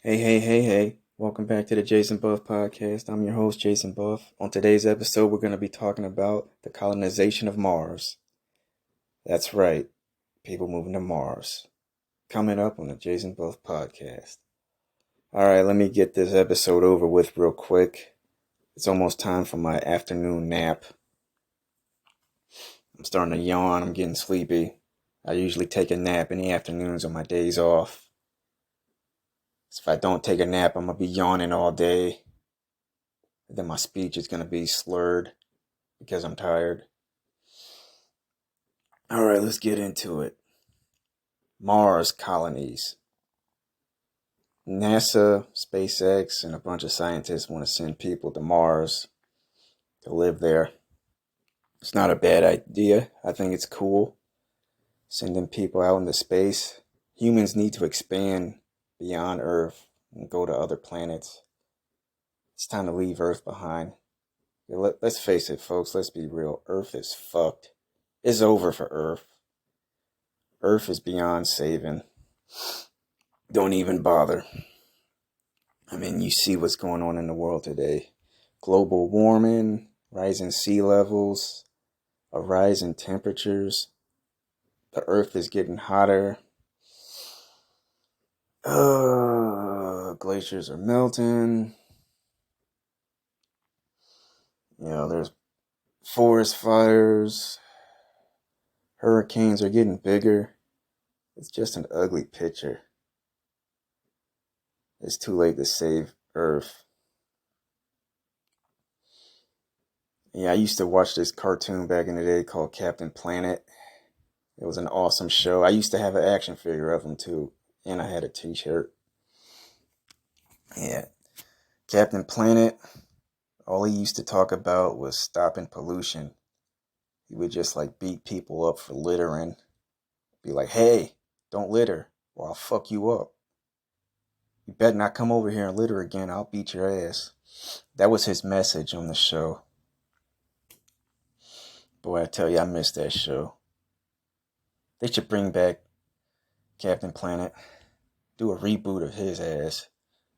Hey. Welcome back to the Jason Buff podcast. I'm your host, Jason Buff. On today's episode, we're going to be talking about the colonization of Mars. That's right, people moving to Mars. Coming up on the Jason Buff podcast. All right, let me get this episode over with real quick. It's almost time for my afternoon nap. I'm starting to yawn. I'm getting sleepy. I usually take a nap in the afternoons on my days off. So if I don't take a nap, I'm going to be yawning all day. Then my speech is going to be slurred because I'm tired. All right, let's get into it. Mars colonies. NASA, SpaceX, and a bunch of scientists want to send people to Mars to live there. It's not a bad idea. I think it's cool. Sending people out into space. Humans need to expand beyond Earth and go to other planets. It's time to leave Earth behind. Let's face it, folks. Let's be real. Earth is fucked. It's over for Earth. Earth is beyond saving. Don't even bother. I mean, you see what's going on in the world today. Global warming, rising sea levels, a rise in temperatures. The Earth is getting hotter. Glaciers are melting. There's forest fires. Hurricanes are getting bigger. It's just an ugly picture. It's too late to save Earth. Yeah, I used to watch this cartoon back in the day called Captain Planet. It was an awesome show. I used to have an action figure of him too, and I had a t-shirt. Yeah, Captain Planet, all he used to talk about was stopping pollution. He would just beat people up for littering. Be like, hey, don't litter or I'll fuck you up. You better not come over here and litter again. I'll beat your ass. That was his message on the show. Boy, I tell you, I miss that show. They should bring back Captain Planet. Do a reboot of his ass.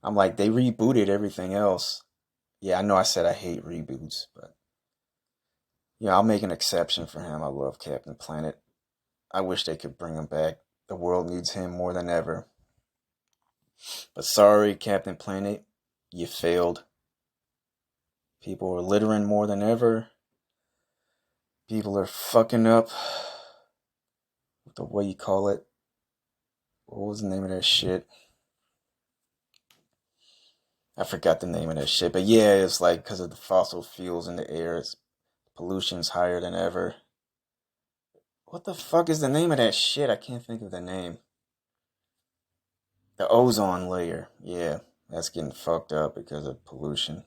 I'm like, they rebooted everything else. Yeah, I know I said I hate reboots, but yeah, I'll make an exception for him. I love Captain Planet. I wish they could bring him back. The world needs him more than ever. But sorry, Captain Planet, you failed. People are littering more than ever. People are fucking up. What you call it? What was the name of that shit? I forgot the name of that shit. But yeah, it's because of the fossil fuels in the air, pollution's higher than ever. What the fuck is the name of that shit? I can't think of the name. The ozone layer. Yeah, that's getting fucked up because of pollution.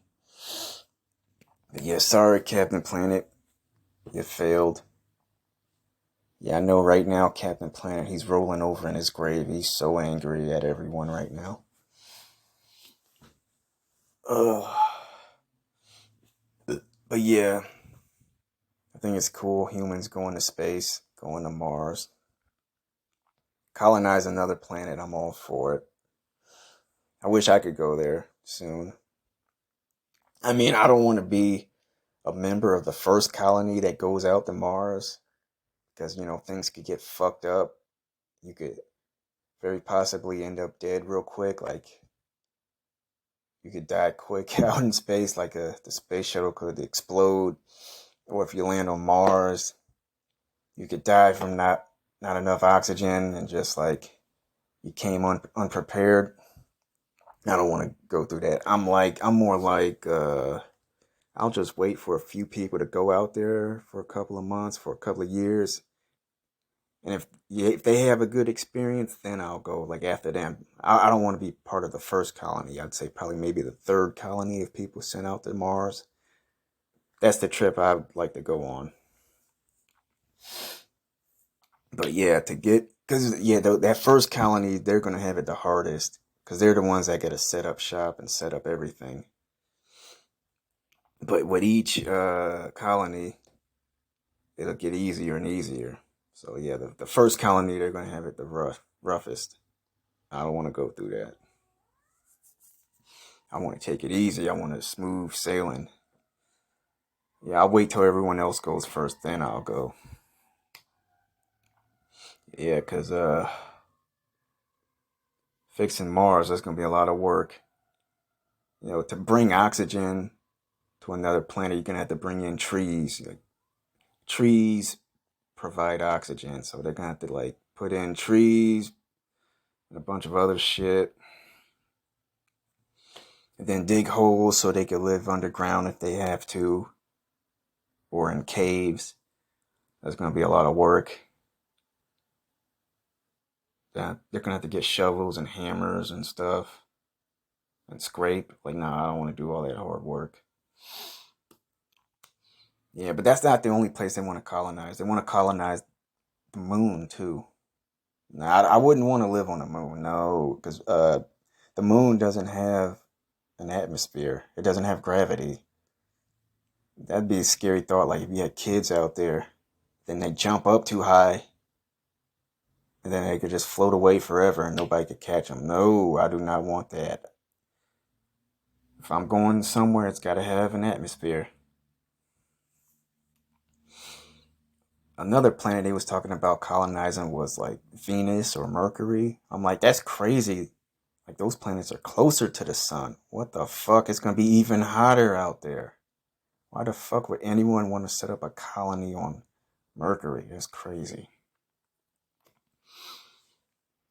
But yeah, sorry, Captain Planet. You failed. Yeah, I know right now, Captain Planet, he's rolling over in his grave. He's so angry at everyone right now. But yeah, I think it's cool. Humans going to space, going to Mars. Colonize another planet, I'm all for it. I wish I could go there soon. I mean, I don't want to be a member of the first colony that goes out to Mars because, things could get fucked up. You could very possibly end up dead real quick. You could die quick out in space, the space shuttle could explode. Or if you land on Mars, you could die from not enough oxygen and just you came unprepared. I don't want to go through that. I'm more I'll just wait for a few people to go out there for a couple of months, for a couple of years. And if they have a good experience, then I'll go after them. I don't want to be part of the first colony. I'd say probably maybe the third colony of people sent out to Mars. That's the trip I'd like to go on. But yeah, that first colony, they're going to have it the hardest because they're the ones that get to set up shop and set up everything. But with each colony, it'll get easier and easier. So yeah, the first colony, they're going to have it the roughest. I don't want to go through that. I want to take it easy. I want a smooth sailing. Yeah, I'll wait till everyone else goes first, then I'll go. Yeah, because fixing Mars, that's going to be a lot of work. To bring oxygen to another planet, you're going to have to bring in trees. Like, trees provide oxygen, so they're going to have to, like, put in trees and a bunch of other shit. And then dig holes so they could live underground if they have to, or in caves. That's going to be a lot of work. They're going to have to get shovels and hammers and stuff and scrape. Like, nah, I don't want to do all that hard work. Yeah, but that's not the only place they want to colonize. They want to colonize the moon too. Now, I wouldn't want to live on the moon, no, because the moon doesn't have an atmosphere. It doesn't have gravity. That'd be a scary thought. Like if you had kids out there, then they jump up too high, and then they could just float away forever, and nobody could catch them. No, I do not want that. If I'm going somewhere, it's got to have an atmosphere. Another planet they was talking about colonizing was like Venus or Mercury. I'm like, that's crazy. Like those planets are closer to the sun. What the fuck? It's gonna be even hotter out there. Why the fuck would anyone want to set up a colony on Mercury? That's crazy.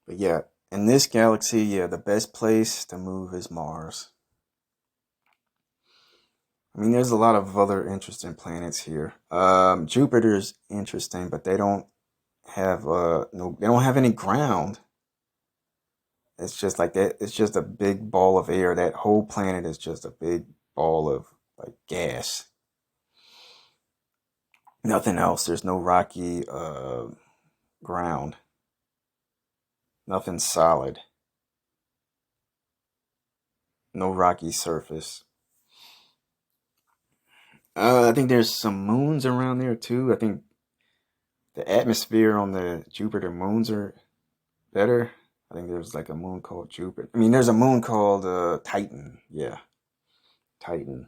But yeah, in this galaxy, yeah, the best place to move is Mars. I mean, there's a lot of other interesting planets here. Jupiter's interesting, but they don't have no, they don't have any ground. It's just like that. It's just a big ball of air. That whole planet is just a big ball of like gas. Nothing else. There's no rocky ground. Nothing solid. No rocky surface. I think there's some moons around there too. I think the atmosphere on the Jupiter moons are better. I think there's like a moon called Jupiter. I mean, there's a moon called Titan. Yeah, Titan.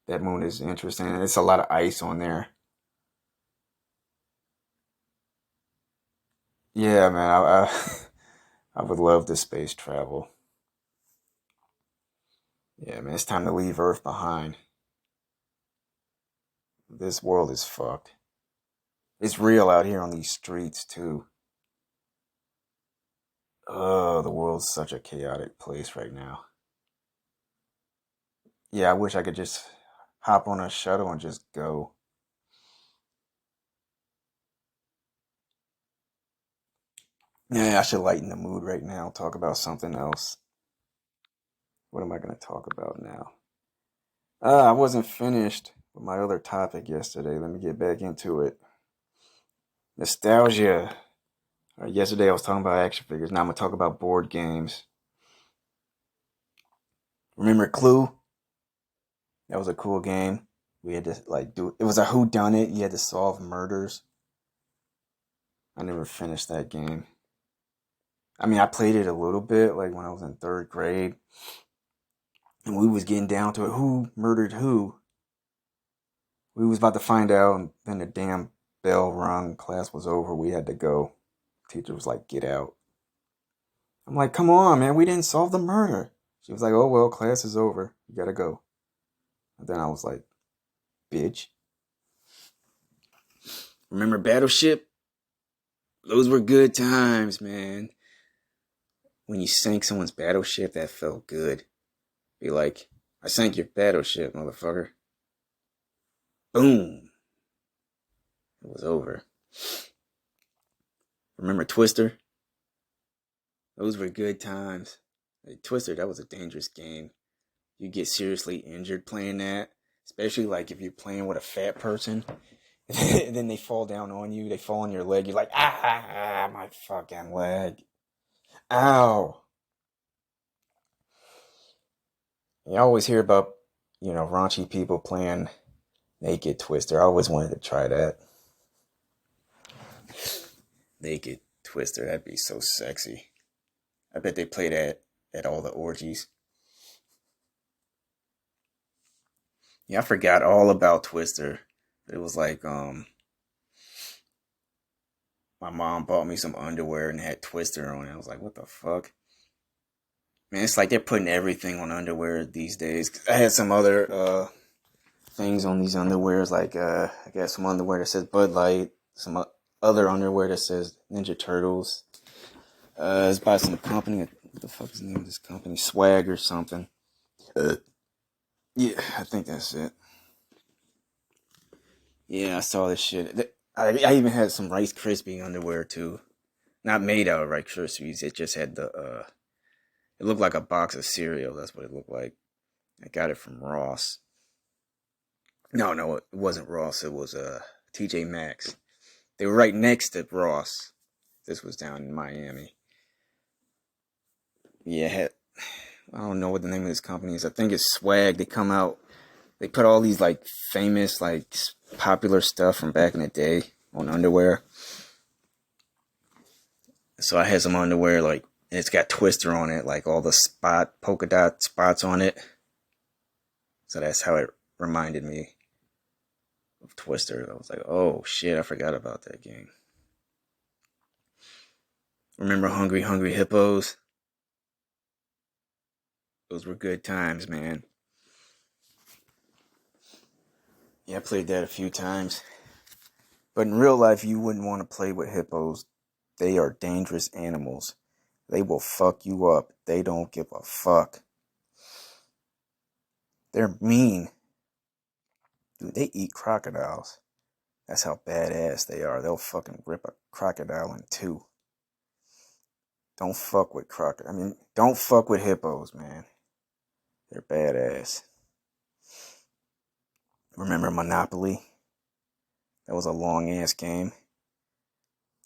That moon is interesting. It's a lot of ice on there. Yeah, man. I would love to space travel. Yeah, man. It's time to leave Earth behind. This world is fucked. It's real out here on these streets too. Oh, the world's such a chaotic place right now. Yeah, I wish I could just hop on a shuttle and just go. Yeah, I should lighten the mood right now. Talk about something else. What am I going to talk about now? I wasn't finished with my other topic yesterday. Let me get back into it. Nostalgia. Yesterday I was talking about action figures. Now I'm going to talk about board games. Remember Clue? That was a cool game. We had to like do it was a who done it. You had to solve murders. I never finished that game. I mean, I played it a little bit like when I was in 3rd grade. And we was getting down to it. Who murdered who? We was about to find out, and then the damn bell rung. Class was over. We had to go. Teacher was like, "Get out." I'm like, "Come on, man. We didn't solve the murder." She was like, "Oh well, class is over. You gotta go." And then I was like, "Bitch." Remember Battleship? Those were good times, man. When you sank someone's battleship, that felt good. Be like, "I sank your battleship, motherfucker." Boom. It was over. Remember Twister? Those were good times. Like, Twister, that was a dangerous game. You get seriously injured playing that, especially like if you're playing with a fat person. And then they fall down on you, they fall on your leg. You're like, my fucking leg. Ow. You always hear about, raunchy people playing Naked Twister. I always wanted to try that. Naked Twister, that'd be so sexy. I bet they play that at all the orgies. Yeah, I forgot all about Twister. It was like my mom bought me some underwear and had Twister on it. I was like, what the fuck? Man, it's like they're putting everything on underwear these days. I had some other things on these underwears, like I got some underwear that says Bud Light, some other underwear that says Ninja Turtles. It's by some company. What the fuck is the name of this company? Swag or something. Uh, yeah, I think that's it. Yeah, I saw this shit. I even had some Rice Krispie underwear too. Not made out of Rice Krispies. It just had the it looked like a box of cereal. That's what it looked like. I got it from Ross. No, it wasn't Ross. It was TJ Maxx. They were right next to Ross. This was down in Miami. Yeah, I don't know what the name of this company is. I think it's Swag. They come out. They put all these like famous, like popular stuff from back in the day on underwear. So I had some underwear like, and it's got Twister on it, like all the polka dot spots on it. So that's how it reminded me of Twister. I was like, oh shit, I forgot about that game. Remember Hungry Hungry Hippos? Those were good times, man. Yeah, I played that a few times. But in real life, you wouldn't want to play with hippos. They are dangerous animals. They will fuck you up. They don't give a fuck. They're mean. Dude, they eat crocodiles. That's how badass they are. They'll fucking rip a crocodile in two. Don't fuck with don't fuck with hippos, man. They're badass. Remember Monopoly? That was a long ass game.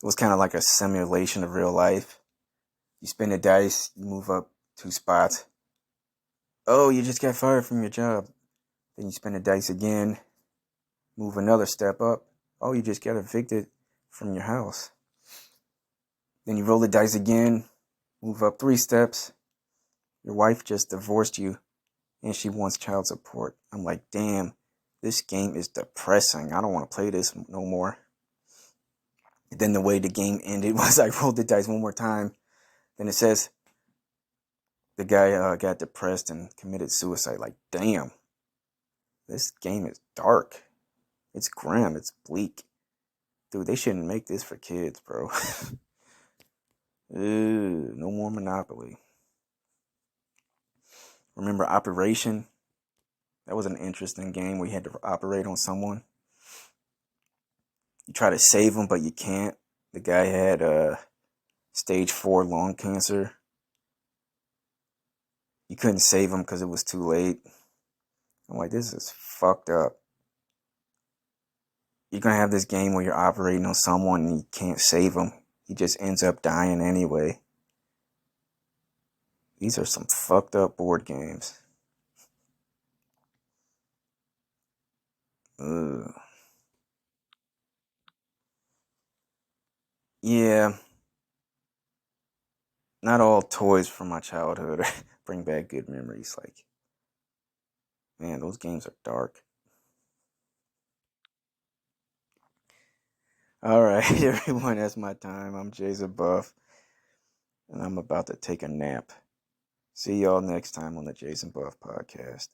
It was kind of like a simulation of real life. You spin the dice, you move up 2 spots. Oh, you just got fired from your job. Then you spin the dice again, move another step up. Oh, you just got evicted from your house. Then you roll the dice again, move up 3 steps. Your wife just divorced you and she wants child support. I'm like, damn, this game is depressing. I don't want to play this no more. And then the way the game ended was I rolled the dice one more time. Then it says the guy got depressed and committed suicide. Like, damn, this game is dark. It's grim. It's bleak. Dude, they shouldn't make this for kids, bro. Ew, no more Monopoly. Remember Operation? That was an interesting game where you had to operate on someone. You try to save him, but you can't. The guy had stage 4 lung cancer. You couldn't save him because it was too late. I'm like, this is fucked up. You're going to have this game where you're operating on someone and you can't save him. He just ends up dying anyway. These are some fucked up board games. Ugh. Yeah, not all toys from my childhood bring back good memories. Like, man, those games are dark. All right, everyone, that's my time. I'm Jason Buff, and I'm about to take a nap. See y'all next time on the Jason Buff podcast.